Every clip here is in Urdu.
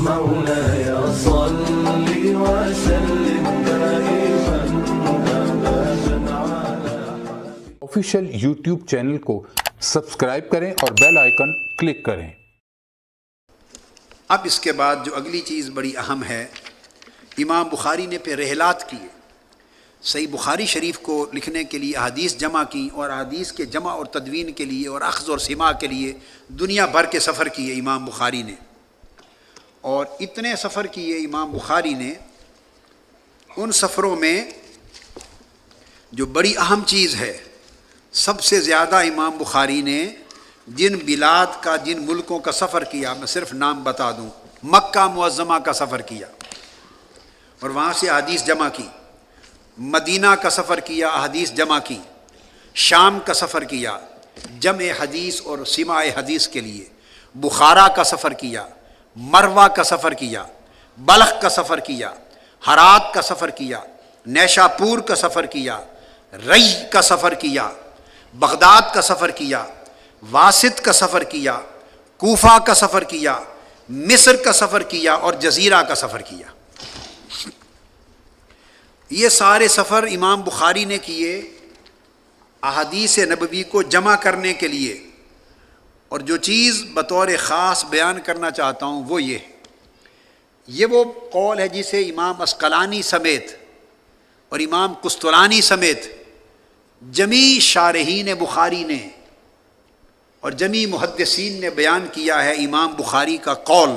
مولاي صل وسلم دائما أبدا على آفیشیل یوٹیوب چینل کو سبسکرائب کریں اور بیل آئیکن کلک کریں۔ اب اس کے بعد جو اگلی چیز بڑی اہم ہے، امام بخاری نے پہ رحلات کیے، صحیح بخاری شریف کو لکھنے کے لیے احادیث جمع کی، اور احادیث کے جمع اور تدوین کے لیے اور اخذ اور سماع کے لیے دنیا بھر کے سفر کیے امام بخاری نے۔ اور اتنے سفر کیے امام بخاری نے، ان سفروں میں جو بڑی اہم چیز ہے، سب سے زیادہ امام بخاری نے جن بلاد کا، جن ملکوں کا سفر کیا، میں صرف نام بتا دوں، مکہ معظمہ کا سفر کیا اور وہاں سے احادیث جمع کی، مدینہ کا سفر کیا، احادیث جمع کی، شام کا سفر کیا جمع حدیث اور سماع حدیث کے لیے، بخارا کا سفر کیا، مروہ کا سفر کیا، بلخ کا سفر کیا، ہرات کا سفر کیا، نیشاپور کا سفر کیا، ری کا سفر کیا، بغداد کا سفر کیا، واسط کا سفر کیا، کوفہ کا سفر کیا، مصر کا سفر کیا اور جزیرہ کا سفر کیا۔ یہ سارے سفر امام بخاری نے کیے احادیث نبوی کو جمع کرنے کے لیے۔ اور جو چیز بطور خاص بیان کرنا چاہتا ہوں وہ یہ وہ قول ہے جسے امام عسقلانی سمیت اور امام قسطلانی سمیت جمیع شارحین بخاری نے اور جمیع محدثین نے بیان کیا ہے امام بخاری کا قول۔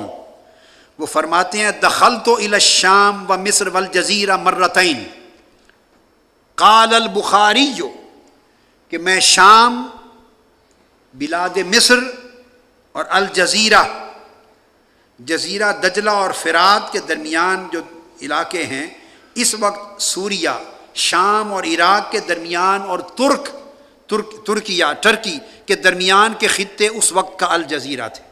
وہ فرماتے ہیں دخلت الی الشام و مصر والجزیرہ مرتین، قال البخاری، کہ میں شام، بلاد مصر اور الجزیرہ، جزیرہ دجلہ اور فرات کے درمیان جو علاقے ہیں، اس وقت سوریہ، شام اور عراق کے درمیان اور ٹرکی کے درمیان کے خطے اس وقت کا الجزیرہ تھے۔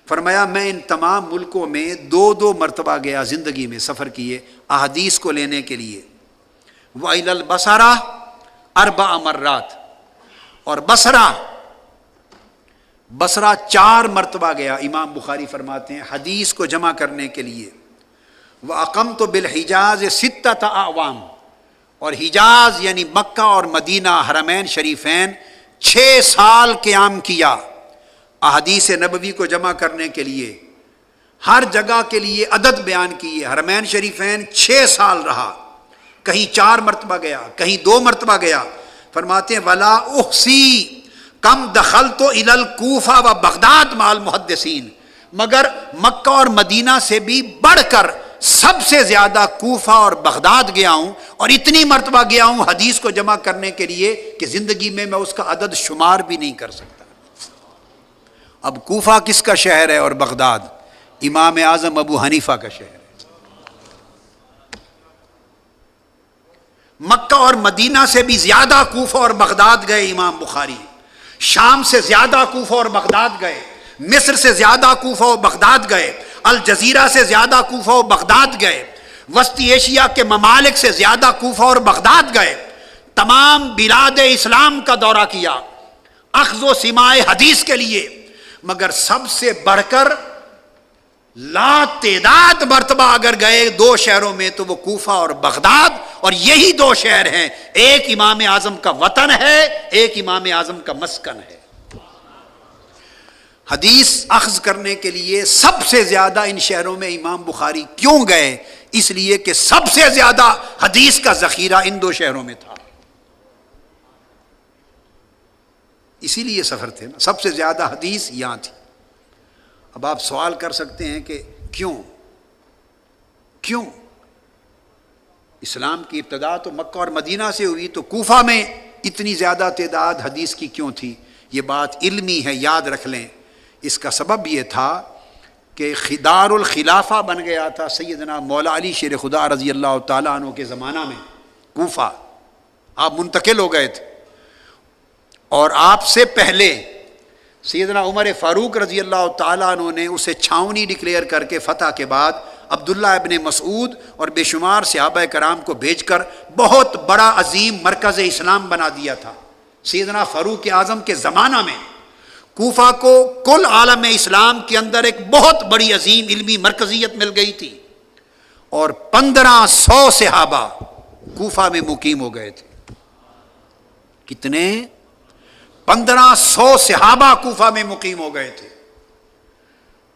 فرمایا میں ان تمام ملکوں میں دو مرتبہ گیا، زندگی میں سفر کیے احادیث کو لینے کے لیے۔ وَإِلَى الْبَصْرَةِ 4 مرات، اور بصرہ 4 مرتبہ گیا امام بخاری فرماتے ہیں حدیث کو جمع کرنے کے لیے۔ وَأَقَمْتُ بِالْحِجَازِ 6 أعوام، اور حجاز یعنی مکہ اور مدینہ حرمین شریفین 6 سال قیام کیا احادیث نبوی کو جمع کرنے کے لیے۔ ہر جگہ کے لیے عدد بیان کیے، حرمین شریفین 6 سال رہا، کہیں 4 مرتبہ گیا، کہیں 2 مرتبہ گیا۔ فرماتے ہیں وَلَا أُحْصِي کم دخلت الی الکوفہ و بغداد مع المحدثین، مگر مکہ اور مدینہ سے بھی بڑھ کر سب سے زیادہ کوفہ اور بغداد گیا ہوں، اور اتنی مرتبہ گیا ہوں حدیث کو جمع کرنے کے لیے کہ زندگی میں اس کا عدد شمار بھی نہیں کر سکتا۔ اب کوفہ کس کا شہر ہے اور بغداد؟ امام اعظم ابو حنیفہ کا شہر ہے۔ مکہ اور مدینہ سے بھی زیادہ کوفہ اور بغداد گئے امام بخاری، شام سے زیادہ کوفہ اور بغداد گئے، مصر سے زیادہ کوفہ و بغداد گئے، الجزیرہ سے زیادہ کوفہ و بغداد گئے، وسطی ایشیا کے ممالک سے زیادہ کوفہ اور بغداد گئے، تمام بلاد اسلام کا دورہ کیا اخذ و سماع حدیث کے لیے، مگر سب سے بڑھ کر لا تعداد مرتبہ اگر گئے 2 شہروں میں تو وہ کوفہ اور بغداد، اور یہی 2 شہر ہیں، ایک امام اعظم کا وطن ہے، ایک امام اعظم کا مسکن ہے۔ حدیث اخذ کرنے کے لیے سب سے زیادہ ان شہروں میں امام بخاری کیوں گئے؟ اس لیے کہ سب سے زیادہ حدیث کا ذخیرہ ان 2 شہروں میں تھا، اسی لیے سفر تھے نا، سب سے زیادہ حدیث یہاں تھی۔ اب آپ سوال کر سکتے ہیں کہ کیوں اسلام کی ابتدا تو مکہ اور مدینہ سے ہوئی، تو کوفہ میں اتنی زیادہ تعداد حدیث کی کیوں تھی؟ یہ بات علمی ہے، یاد رکھ لیں۔ اس کا سبب یہ تھا کہ دار الخلافہ بن گیا تھا سیدنا مولا علی شیر خدا رضی اللہ تعالیٰ عنہ کے زمانہ میں کوفہ، آپ منتقل ہو گئے تھے، اور آپ سے پہلے سیدنا عمر فاروق رضی اللہ تعالیٰ عنہ نے اسے چھاونی ڈکلیئر کر کے فتح کے بعد عبداللہ ابن مسعود اور بے شمار صحابہ کرام کو بھیج کر بہت بڑا عظیم مرکز اسلام بنا دیا تھا۔ سیدنا فاروق اعظم کے زمانہ میں کوفہ کو کل عالم اسلام کے اندر ایک بہت بڑی عظیم علمی مرکزیت مل گئی تھی، اور 1500 صحابہ کوفہ میں مقیم ہو گئے تھے۔ کتنے؟ 1500 صحابہ کوفہ میں مقیم ہو گئے تھے۔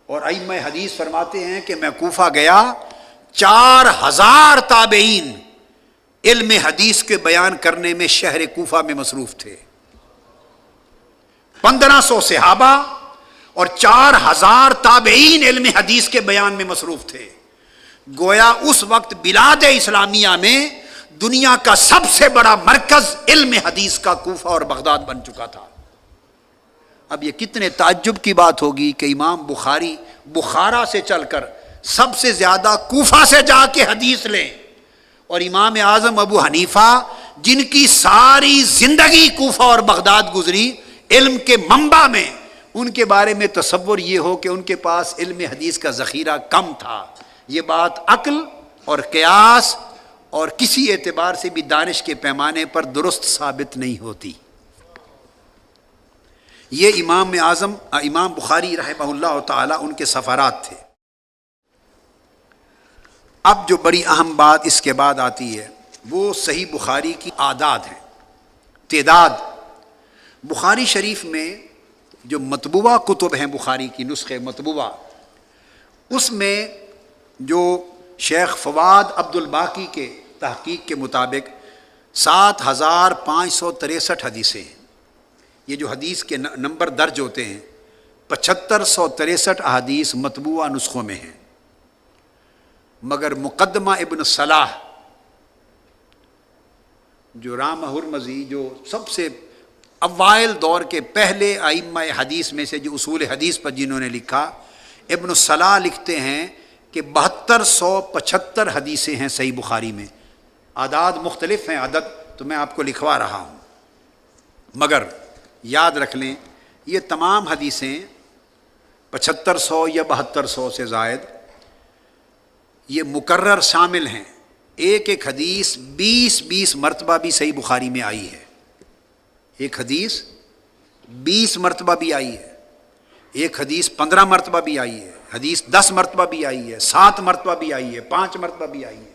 اور ائمہ حدیث فرماتے ہیں کہ میں کوفہ گیا، 4000 تابعین علم حدیث کے بیان کرنے میں شہر کوفہ میں مصروف تھے۔ 1500 صحابہ اور 4000 تابعین علم حدیث کے بیان میں مصروف تھے۔ گویا اس وقت بلاد اسلامیہ میں دنیا کا سب سے بڑا مرکز علم حدیث کا کوفہ اور بغداد بن چکا تھا۔ اب یہ کتنے تعجب کی بات ہوگی کہ امام بخاری بخارا سے چل کر سب سے زیادہ کوفہ سے جا کے حدیث لیں، اور امام اعظم ابو حنیفہ جن کی ساری زندگی کوفہ اور بغداد گزری علم کے منبع میں، ان کے بارے میں تصور یہ ہو کہ ان کے پاس علم حدیث کا ذخیرہ کم تھا۔ یہ بات عقل اور قیاس اور کسی اعتبار سے بھی دانش کے پیمانے پر درست ثابت نہیں ہوتی۔ یہ امام اعظم امام بخاری رحمہ اللہ تعالی ان کے سفرات تھے۔ اب جو بڑی اہم بات اس کے بعد آتی ہے وہ صحیح بخاری کی اعداد ہیں، تعداد۔ بخاری شریف میں جو مطبوعہ کتب ہیں، بخاری کی نسخے مطبوعہ، اس میں جو شیخ فواد عبد الباقی کے تحقیق کے مطابق 7563 حدیثیں ہیں۔ یہ جو حدیث کے نمبر درج ہوتے ہیں، 7563 احادیث مطبوعہ نسخوں میں ہیں، مگر مقدمہ ابن صلاح جو رامہ ہرمزی، جو سب سے اوائل دور کے پہلے ائمہ حدیث میں سے جو اصول حدیث پر جنہوں نے لکھا، ابن صلاح لکھتے ہیں کہ 7275 حدیثیں ہیں صحیح بخاری میں۔ اعداد مختلف ہیں، عدد تو میں آپ کو لکھوا رہا ہوں، مگر یاد رکھ لیں یہ تمام حدیثیں 7500 یا 7200 سے زائد یہ مکرر شامل ہیں۔ ایک ایک حدیث 20 مرتبہ بھی صحیح بخاری میں آئی ہے، ایک حدیث 20 مرتبہ بھی آئی ہے، ایک حدیث 15 مرتبہ بھی آئی ہے، حدیث 10 مرتبہ بھی آئی ہے، 7 مرتبہ بھی آئی ہے، 5 مرتبہ بھی آئی ہے۔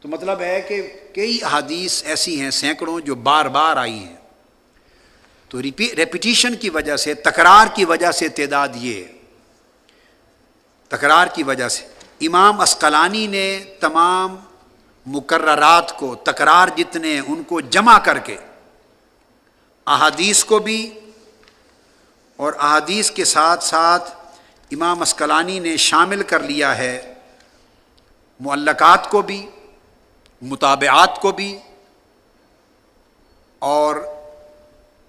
تو مطلب ہے کہ کئی احادیث ایسی ہیں سینکڑوں جو بار بار آئی ہیں۔ تو ریپیٹیشن کی وجہ سے، تکرار کی وجہ سے تعداد یہ، تکرار کی وجہ سے امام عسقلانی نے تمام مکررات کو، تکرار جتنے ہیں ان کو جمع کر کے احادیث کو بھی، اور احادیث کے ساتھ ساتھ امام عسقلانی نے شامل کر لیا ہے معلقات کو بھی، متابعات کو بھی، اور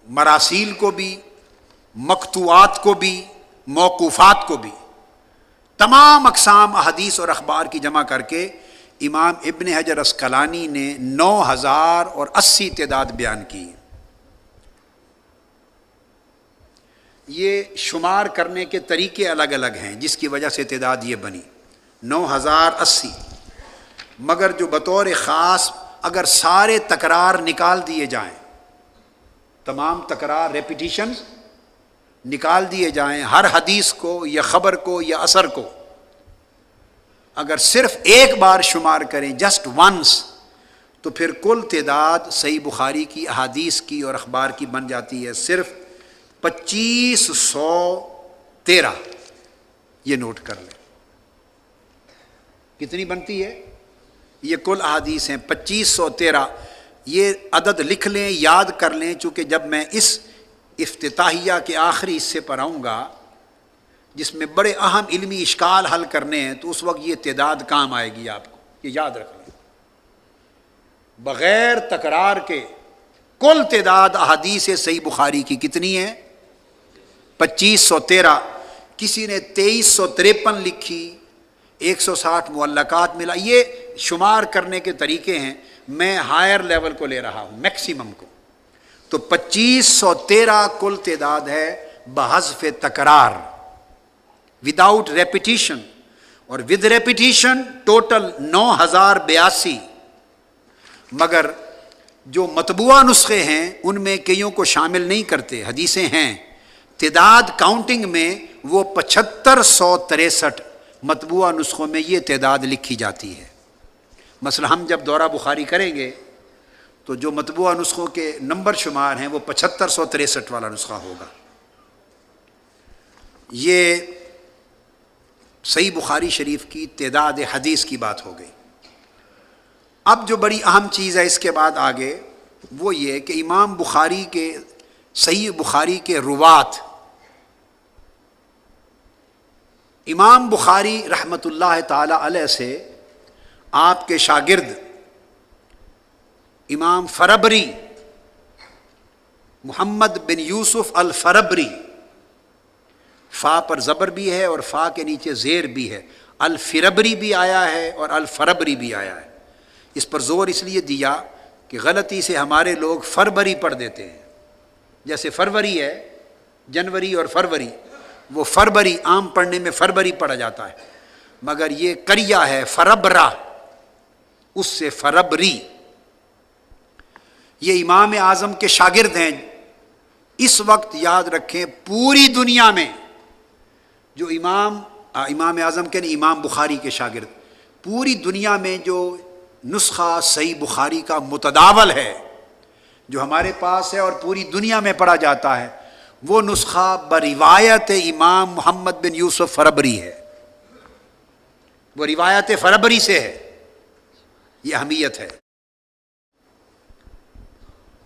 مراسیل کو بھی، مقطوعات کو بھی، موقوفات کو بھی، تمام اقسام احادیث اور اخبار کی جمع کر کے امام ابن حجر عسقلانی نے 9080 تعداد بیان کی۔ یہ شمار کرنے کے طریقے الگ الگ ہیں جس کی وجہ سے تعداد یہ بنی 9080، مگر جو بطور خاص اگر سارے تکرار نکال دیے جائیں، تمام تکرار ریپیٹیشنز نکال دیے جائیں، ہر حدیث کو یا خبر کو یا اثر کو اگر صرف ایک بار شمار کریں، جسٹ ونس، تو پھر کل تعداد صحیح بخاری کی احادیث کی اور اخبار کی بن جاتی ہے صرف 2513۔ یہ نوٹ کر لیں کتنی بنتی ہے، یہ کل احادیث ہیں 2513۔ یہ عدد لکھ لیں، یاد کر لیں، چونکہ جب میں اس افتتاحیہ کے آخری حصے پر آؤں گا جس میں بڑے اہم علمی اشکال حل کرنے ہیں، تو اس وقت یہ تعداد کام آئے گی آپ کو، یہ یاد رکھ لیں۔ بغیر تکرار کے کل تعداد احادیث صحیح بخاری کی کتنی ہے؟ 2513۔ کسی نے 2353 لکھی، 160 معلقات ملا۔ یہ شمار کرنے کے طریقے ہیں، میں ہائر لیول کو لے رہا ہوں، میکسیمم کو۔ تو 2513 کل تعداد ہے بحذف تکرار، وداؤٹ ریپیٹیشن، اور ود ریپیٹیشن ٹوٹل 9082۔ مگر جو مطبوعہ نسخے ہیں ان میں کئیوں کو شامل نہیں کرتے، حدیثیں ہیں تعداد کاؤنٹنگ میں وہ 7563 مطبوعہ نسخوں میں یہ تعداد لکھی جاتی ہے۔ مثلا ہم جب دورہ بخاری کریں گے تو جو مطبوعہ نسخوں کے نمبر شمار ہیں وہ 7563 والا نسخہ ہوگا۔ یہ صحیح بخاری شریف کی تعداد حدیث کی بات ہو گئی۔ اب جو بڑی اہم چیز ہے اس کے بعد آگے وہ یہ کہ امام بخاری کے صحیح بخاری کے روات، امام بخاری رحمۃ اللہ تعالی علیہ سے آپ کے شاگرد امام فربری، محمد بن یوسف الفربری، فا پر زبر بھی ہے اور فا کے نیچے زیر بھی ہے، الفربری بھی آیا ہے اور الفربری بھی آیا ہے۔ اس پر زور اس لیے دیا کہ غلطی سے ہمارے لوگ فربری پڑھ دیتے ہیں، جیسے فروری ہے، جنوری اور فروری، وہ فربری عام پڑھنے میں فربری پڑھا جاتا ہے، مگر یہ کریا ہے فربرا، اس سے فربری۔ یہ امام اعظم کے شاگرد ہیں۔ اس وقت یاد رکھیں پوری دنیا میں جو امام اعظم کے نہیں، امام بخاری کے شاگرد، پوری دنیا میں جو نسخہ صحیح بخاری کا متداول ہے، جو ہمارے پاس ہے اور پوری دنیا میں پڑھا جاتا ہے، وہ نسخہ بروایت امام محمد بن یوسف فربری ہے، وہ روایت فربری سے ہے۔ یہ اہمیت ہے۔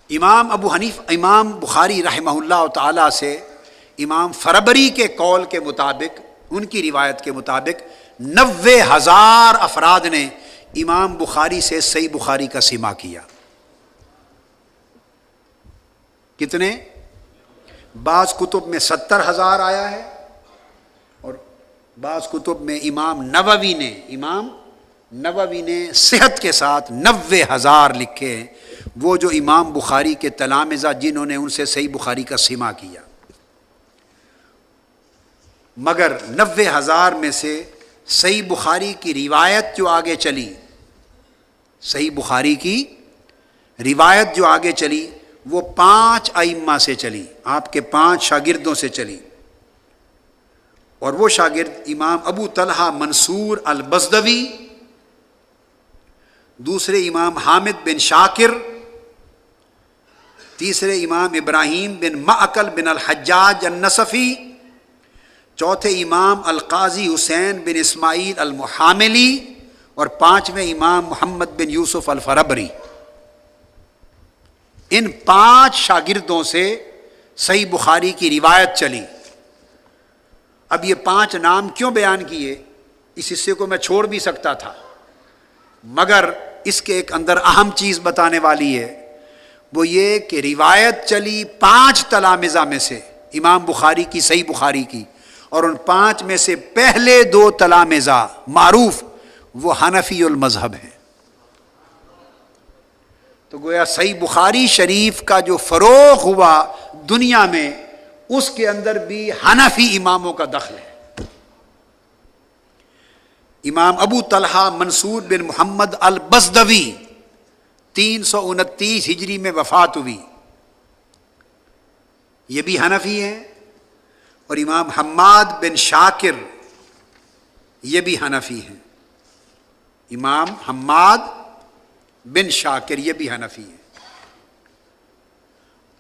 امام بخاری رحمہ اللہ تعالی سے امام فربری کے قول کے مطابق، ان کی روایت کے مطابق 90,000 افراد نے امام بخاری سے صحیح بخاری کا سماع کیا۔ کتنے؟ بعض کتب میں 70,000 آیا ہے اور بعض کتب میں امام نووی نے صحت کے ساتھ 90,000 لکھے ہیں، وہ جو امام بخاری کے تلامذہ جنہوں نے ان سے صحیح بخاری کا سماع کیا۔ مگر 90,000 میں سے صحیح بخاری کی روایت جو آگے چلی، صحیح بخاری کی روایت جو آگے چلی وہ 5 ائمہ سے چلی، آپ کے 5 شاگردوں سے چلی، اور وہ شاگرد امام ابو طلحہ منصور البزدوی، دوسرے امام حامد بن شاکر، تیسرے امام ابراہیم بن معقل بن الحجاج النصفی، چوتھے امام القاضی حسین بن اسماعیل المحاملی، اور 5ویں امام محمد بن یوسف الفربری۔ ان 5 شاگردوں سے صحیح بخاری کی روایت چلی۔ اب یہ 5 نام کیوں بیان کیے؟ اس حصے کو میں چھوڑ بھی سکتا تھا، مگر اس کے ایک اندر اہم چیز بتانے والی ہے، وہ یہ کہ روایت چلی 5 تلامذہ میں سے امام بخاری کی صحیح بخاری کی، اور ان 5 میں سے پہلے 2 تلامذہ معروف وہ حنفی المذہب ہیں۔ تو گویا صحیح بخاری شریف کا جو فروغ ہوا دنیا میں، اس کے اندر بھی حنفی اماموں کا دخل ہے۔ امام ابو طلحہ منصور بن محمد البزدوی 329 ہجری میں وفات ہوئی، یہ بھی حنفی ہیں، اور امام حماد بن شاکر یہ بھی حنفی ہیں، امام حماد بن شاکر یہ بھی حنفی ہیں،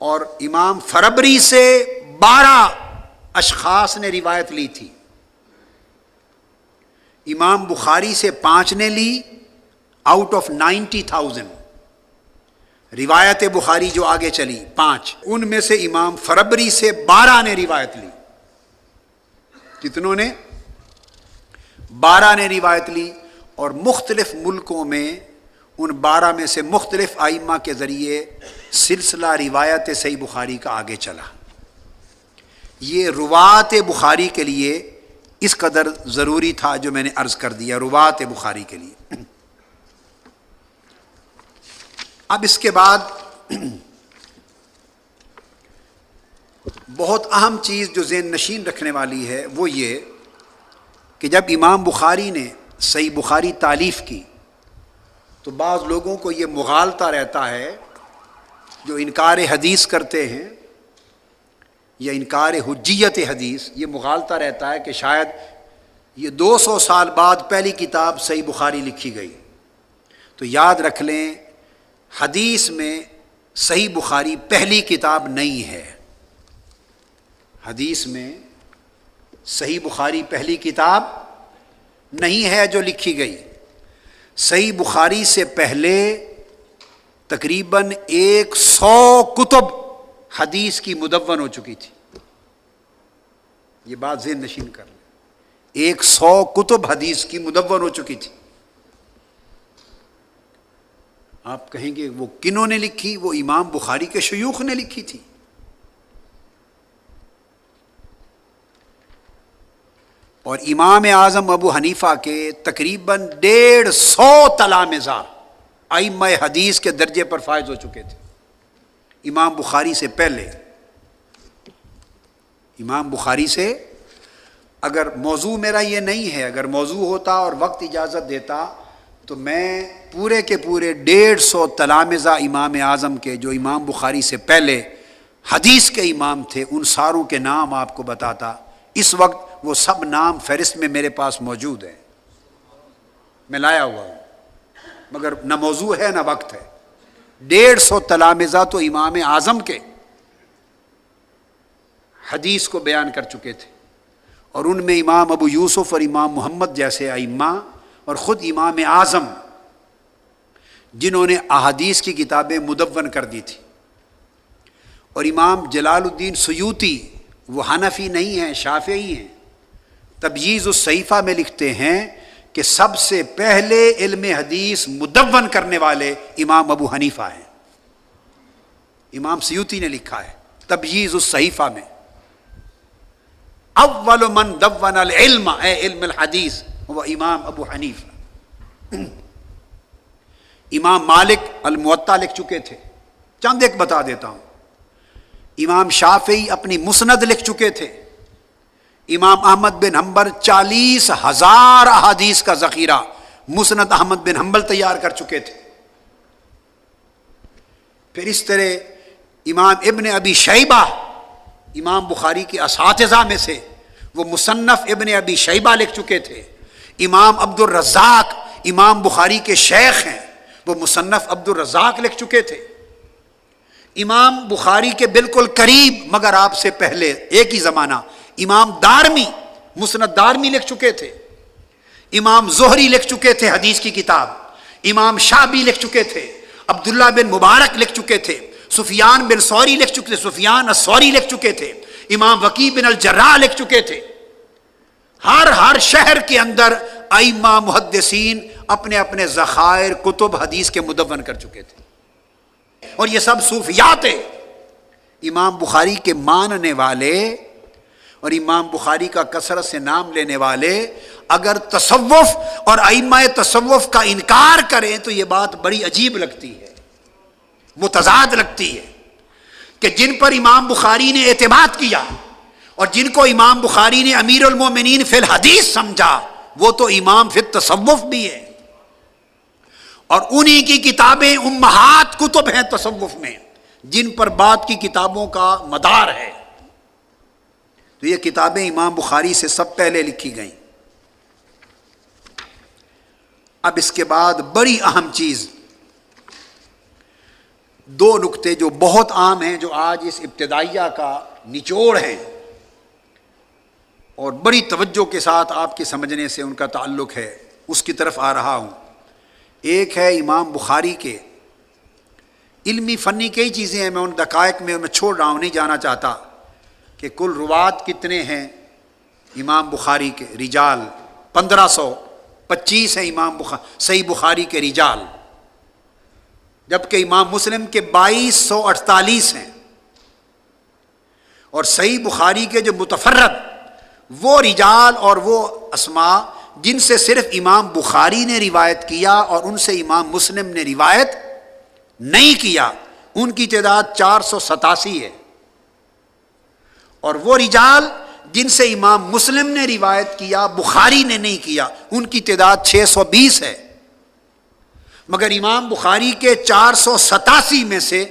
اور امام فربری سے 12 اشخاص نے روایت لی تھی، امام بخاری سے 5 نے لی آؤٹ آف 90,000 روایت بخاری جو آگے چلی 5، ان میں سے امام فربری سے 12 نے روایت لی۔ کتنوں نے؟ 12 نے روایت لی، اور مختلف ملکوں میں ان 12 میں سے مختلف ائمہ کے ذریعے سلسلہ روایت صحیح بخاری کا آگے چلا۔ یہ روات بخاری کے لیے اس قدر ضروری تھا جو میں نے عرض کر دیا، روات بخاری کے لیے۔ اب اس کے بعد بہت اہم چیز جو ذہن نشین رکھنے والی ہے وہ یہ کہ جب امام بخاری نے صحیح بخاری تالیف کی تو بعض لوگوں کو یہ مغالطہ رہتا ہے جو انکار حدیث کرتے ہیں یا انکار حجیت حدیث، یہ مغالطہ رہتا ہے کہ شاید یہ 200 سال بعد پہلی کتاب صحیح بخاری لکھی گئی. تو یاد رکھ لیں حدیث میں صحیح بخاری پہلی کتاب نہیں ہے. حدیث میں صحیح بخاری پہلی کتاب نہیں ہے جو لکھی گئی. صحیح بخاری سے پہلے تقریباً 100 کتب حدیث کی مدون ہو چکی تھی. یہ بات ذہن نشین کر لیں، 100 کتب حدیث کی مدون ہو چکی تھی. آپ کہیں گے وہ کنہوں نے لکھی؟ وہ امام بخاری کے شیوخ نے لکھی تھی. اور امام اعظم ابو حنیفہ کے تقریباً 150 تلامذہ ائمہ حدیث کے درجے پر فائز ہو چکے تھے امام بخاری سے پہلے. امام بخاری سے، اگر موضوع میرا یہ نہیں ہے، اگر موضوع ہوتا اور وقت اجازت دیتا تو میں پورے کے پورے 150 تلامذہ امام اعظم کے جو امام بخاری سے پہلے حدیث کے امام تھے ان ساروں کے نام آپ کو بتاتا. اس وقت وہ سب نام فہرست میں میرے پاس موجود ہیں، میں لایا ہوا ہوں، مگر نہ موضوع ہے نہ وقت ہے. 150 تلامذہ تو امام اعظم کے حدیث کو بیان کر چکے تھے، اور ان میں امام ابو یوسف اور امام محمد جیسے ائمہ، اور خود امام اعظم جنہوں نے احادیث کی کتابیں مدون کر دی تھی. اور امام جلال الدین سیوطی، وہ حنفی نہیں ہیں، شافعی ہیں، تبییض الصحیفہ میں لکھتے ہیں کہ سب سے پہلے علم حدیث مدون کرنے والے امام ابو حنیفہ ہیں. امام سیوطی نے لکھا ہے تبییض الصحیفہ میں، اول من دون العلم، اے علم الحدیث، وہ امام ابو حنیفہ. امام مالک الموطا لکھ چکے تھے، چند ایک بتا دیتا ہوں. امام شافعی اپنی مسند لکھ چکے تھے. امام احمد بن حنبل 40,000 احادیث کا ذخیرہ مسند احمد بن حنبل تیار کر چکے تھے. پھر اس طرح امام ابن ابی شیبہ امام بخاری کے اساتذہ میں سے، وہ مصنف ابن ابی شیبہ لکھ چکے تھے. امام عبد الرزاق امام بخاری کے شیخ ہیں، وہ مصنف عبد الرزاق لکھ چکے تھے. امام بخاری کے بالکل قریب مگر آپ سے پہلے ایک ہی زمانہ امام دارمی مسند دارمی لکھ چکے تھے. امام زہری لکھ چکے تھے حدیث کی کتاب. امام شعبی لکھ چکے تھے. عبداللہ بن مبارک لکھ چکے تھے. سفیان بن ثوری لکھ چکے تھے. سفیان الثوری لکھ چکے تھے. امام وکیع بن الجراح لکھ چکے تھے. ہر شہر کے اندر ائمہ محدثین اپنے اپنے ذخائر کتب حدیث کے مدون کر چکے تھے، اور یہ سب صوفیات ہیں. امام بخاری کے ماننے والے اور امام بخاری کا کثرت سے نام لینے والے اگر تصوف اور ائمہ تصوف کا انکار کریں تو یہ بات بڑی عجیب لگتی ہے، متضاد لگتی ہے، کہ جن پر امام بخاری نے اعتماد کیا اور جن کو امام بخاری نے امیر المومنین فی الحدیث سمجھا، وہ تو امام فی التصوف بھی ہے، اور انہی کی کتابیں امہات کتب ہیں تصوف میں، جن پر بعد کی کتابوں کا مدار ہے. تو یہ کتابیں امام بخاری سے سب پہلے لکھی گئیں. اب اس کے بعد بڑی اہم چیز، دو نکتے جو بہت عام ہیں، جو آج اس ابتدائیہ کا نچوڑ ہیں اور بڑی توجہ کے ساتھ آپ کے سمجھنے سے ان کا تعلق ہے، اس کی طرف آ رہا ہوں. ایک ہے امام بخاری کے علمی فنی کئی چیزیں ہیں، میں ان دقائق میں چھوڑ رہا ہوں، نہیں جانا چاہتا، کہ کل روات کتنے ہیں امام بخاری کے رجال 1525 ہیں امام صحیح بخاری کے رجال، جبکہ امام مسلم کے 2248 ہیں. اور صحیح بخاری کے جو متفرد وہ رجال اور وہ اسماء جن سے صرف امام بخاری نے روایت کیا اور ان سے امام مسلم نے روایت نہیں کیا، ان کی تعداد 487 ہے. اور وہ رجال جن سے امام مسلم نے روایت کیا بخاری نے نہیں کیا، ان کی تعداد 620 ہے. مگر امام بخاری کے 487 میں سے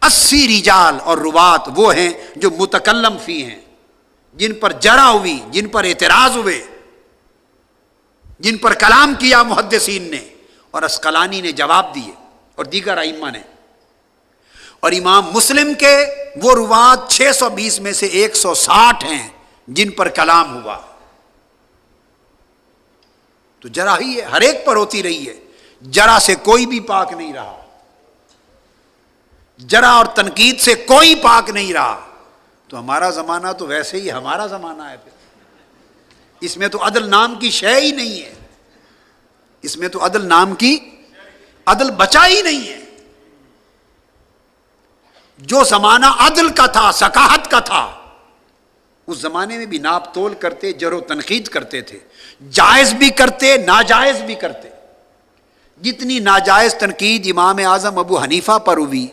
80 رجال اور روات وہ ہیں جو متکلم فی ہیں، جن پر جرح ہوئی، جن پر اعتراض ہوئے، جن پر کلام کیا محدثین نے، اور اسقلانی نے جواب دیے اور دیگر ائمہ نے۔ اور امام مسلم کے وہ روات 620 میں سے 160 ہیں جن پر کلام ہوا۔ تو جرح ہی ہے، ہر ایک پر ہوتی رہی ہے، جرح سے کوئی بھی پاک نہیں رہا، جرح اور تنقید سے کوئی پاک نہیں رہا۔ تو ہمارا زمانہ تو ویسے ہی ہمارا زمانہ ہے، پھر اس میں تو عدل نام کی شے ہی نہیں ہے، اس میں تو عدل نام کی عدل بچا ہی نہیں ہے۔ جو زمانہ عدل کا تھا، ثقافت کا تھا، اس زمانے میں بھی ناپ تول کرتے، جرح و تنقید کرتے تھے، جائز بھی کرتے، ناجائز بھی کرتے۔ جتنی ناجائز تنقید امام اعظم ابو حنیفہ پر ہوئی،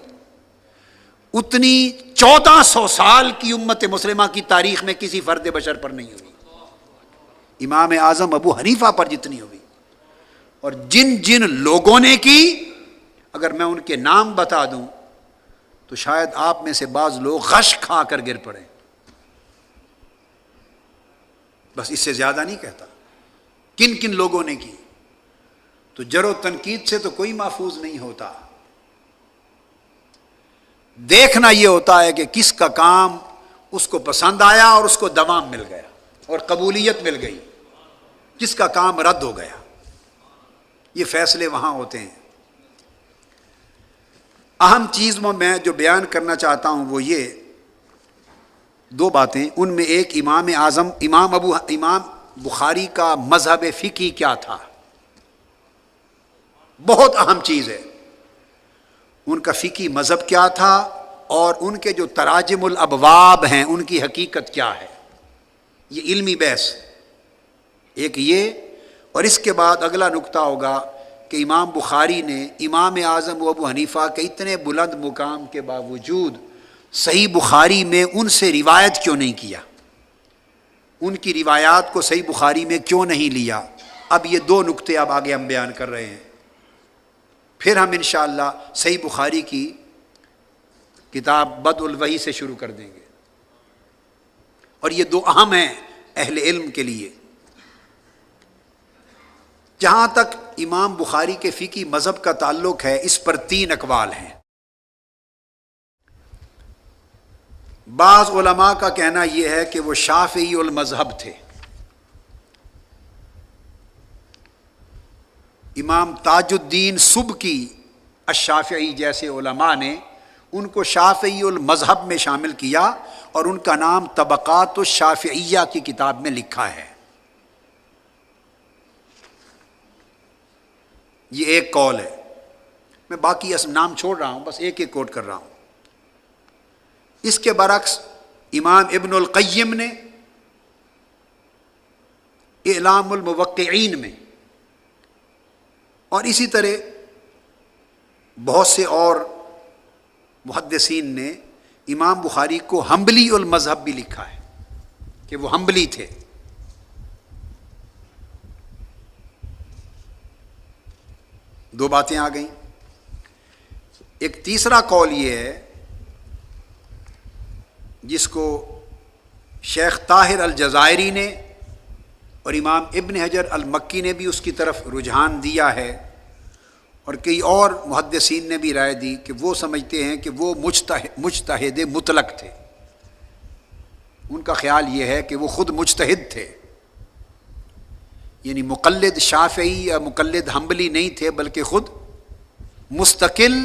اتنی 1400 سال کی امت مسلمہ کی تاریخ میں کسی فرد بشر پر نہیں ہوئی، امام اعظم ابو حنیفہ پر جتنی ہوئی۔ اور جن جن لوگوں نے کی، اگر میں ان کے نام بتا دوں تو شاید آپ میں سے بعض لوگ غش کھا کر گر پڑے، بس اس سے زیادہ نہیں کہتا کن کن لوگوں نے کی۔ تو جرح و تنقید سے تو کوئی محفوظ نہیں ہوتا، دیکھنا یہ ہوتا ہے کہ کس کا کام اس کو پسند آیا اور اس کو دوام مل گیا اور قبولیت مل گئی، کس کا کام رد ہو گیا، یہ فیصلے وہاں ہوتے ہیں۔ اہم چیز میں جو بیان کرنا چاہتا ہوں وہ یہ دو باتیں، ان میں ایک امام بخاری کا مذہب فقہی کیا تھا، بہت اہم چیز ہے، ان کا فقہی مذہب کیا تھا، اور ان کے جو تراجم الابواب ہیں ان کی حقیقت کیا ہے، یہ علمی بحث ایک یہ۔ اور اس کے بعد اگلا نقطہ ہوگا کہ امام بخاری نے امام اعظم و ابو حنیفہ کے اتنے بلند مقام کے باوجود صحیح بخاری میں ان سے روایت کیوں نہیں کیا، ان کی روایات کو صحیح بخاری میں کیوں نہیں لیا۔ اب یہ دو نقطے اب آگے ہم بیان کر رہے ہیں، پھر ہم انشاءاللہ صحیح بخاری کی کتاب بدء الوحی سے شروع کر دیں گے۔ اور یہ دو اہم ہیں اہل علم کے لیے۔ جہاں تک امام بخاری کے فقہی مذہب کا تعلق ہے، اس پر 3 اقوال ہیں۔ بعض علماء کا کہنا یہ ہے کہ وہ شافعی المذہب تھے۔ امام تاج الدین سبکی الشافعی جیسے علماء نے ان کو شافعی المذہب میں شامل کیا اور ان کا نام طبقات الشافعیہ کی کتاب میں لکھا ہے۔ یہ ایک قول ہے، میں باقی نام چھوڑ رہا ہوں، بس ایک ایک کوٹ کر رہا ہوں۔ اس کے برعکس امام ابن القیم نے اعلام الموقعین میں، اور اسی طرح بہت سے اور محدثین نے امام بخاری کو حنبلی المذہب بھی لکھا ہے کہ وہ حنبلی تھے۔ دو باتیں آ گئیں۔ ایک تیسرا قول یہ ہے جس کو شیخ طاہر الجزائری نے اور امام ابن حجر المکی نے بھی اس کی طرف رجحان دیا ہے، اور کئی اور محدثین نے بھی رائے دی کہ وہ سمجھتے ہیں کہ وہ مجتہد مطلق تھے۔ ان کا خیال یہ ہے کہ وہ خود مجتہد تھے، یعنی مقلد شافعی یا مقلد حنبلی نہیں تھے، بلکہ خود مستقل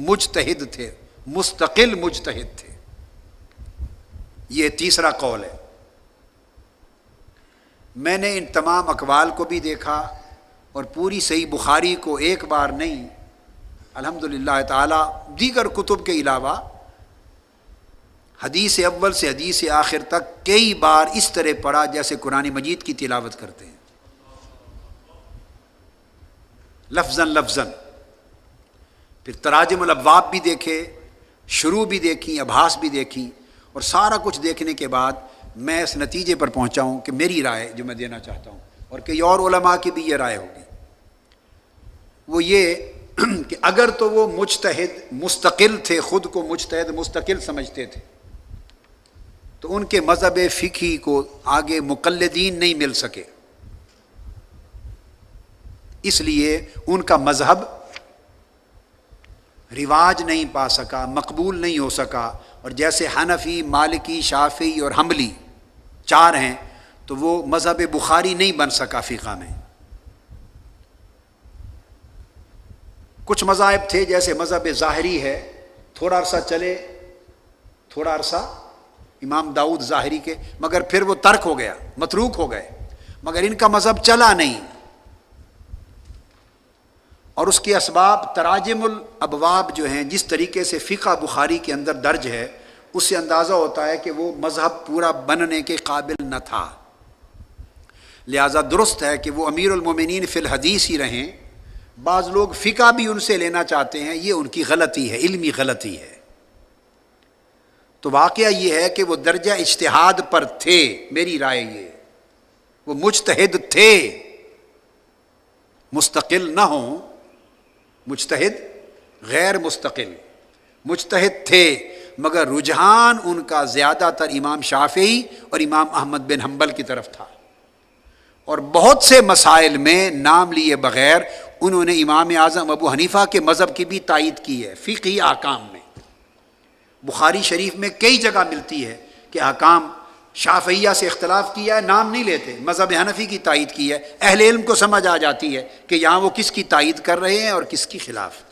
مجتہد تھے، مستقل مجتہد تھے۔ یہ تیسرا قول ہے۔ میں نے ان تمام اقوال کو بھی دیکھا اور پوری صحیح بخاری کو ایک بار نہیں، الحمدللہ تعالی دیگر کتب کے علاوہ حدیث اول سے حدیث آخر تک کئی بار اس طرح پڑھا جیسے قرآن مجید کی تلاوت کرتے ہیں، لفظاً لفظاً۔ پھر تراجم الابواب بھی دیکھے، شروع بھی دیکھی، ابحاث بھی دیکھی، اور سارا کچھ دیکھنے کے بعد میں اس نتیجے پر پہنچا ہوں کہ میری رائے جو میں دینا چاہتا ہوں، اور کئی اور علماء کی بھی یہ رائے ہوگی، وہ یہ کہ اگر تو وہ مجتہد مستقل تھے، خود کو مجتہد مستقل سمجھتے تھے، تو ان کے مذہب فقہی کو آگے مقلدین نہیں مل سکے، اس لیے ان کا مذہب رواج نہیں پا سکا، مقبول نہیں ہو سکا۔ اور جیسے حنفی، مالکی، شافعی اور حنبلی 4 ہیں، تو وہ مذہب بخاری نہیں بن سکا فقہ میں۔ کچھ مذاہب تھے جیسے مذہب ظاہری ہے، تھوڑا عرصہ چلے، تھوڑا عرصہ امام داؤد ظاہری کے، مگر پھر وہ ترک ہو گیا، متروک ہو گئے، مگر ان کا مذہب چلا نہیں۔ اور اس کے اسباب تراجم الابواب جو ہیں، جس طریقے سے فقہ بخاری کے اندر درج ہے، اس سے اندازہ ہوتا ہے کہ وہ مذہب پورا بننے کے قابل نہ تھا۔ لہذا درست ہے کہ وہ امیر المومنین فی الحدیث ہی رہیں۔ بعض لوگ فقہ بھی ان سے لینا چاہتے ہیں، یہ ان کی غلطی ہے، علمی غلطی ہے۔ تو واقعہ یہ ہے کہ وہ درجہ اجتہاد پر تھے، میری رائے یہ، وہ مجتہد تھے، مستقل نہ ہوں، مجتہد غیر مستقل، مجتہد تھے، مگر رجحان ان کا زیادہ تر امام شافعی اور امام احمد بن حنبل کی طرف تھا، اور بہت سے مسائل میں نام لیے بغیر انہوں نے امام اعظم ابو حنیفہ کے مذہب کی بھی تائید کی ہے فقہی احکام میں۔ بخاری شریف میں کئی جگہ ملتی ہے کہ احکام شافعیہ سے اختلاف کیا ہے، نام نہیں لیتے، مذہب حنفی کی تائید کی ہے، اہل علم کو سمجھ آ جاتی ہے کہ یہاں وہ کس کی تائید کر رہے ہیں اور کس کی خلاف۔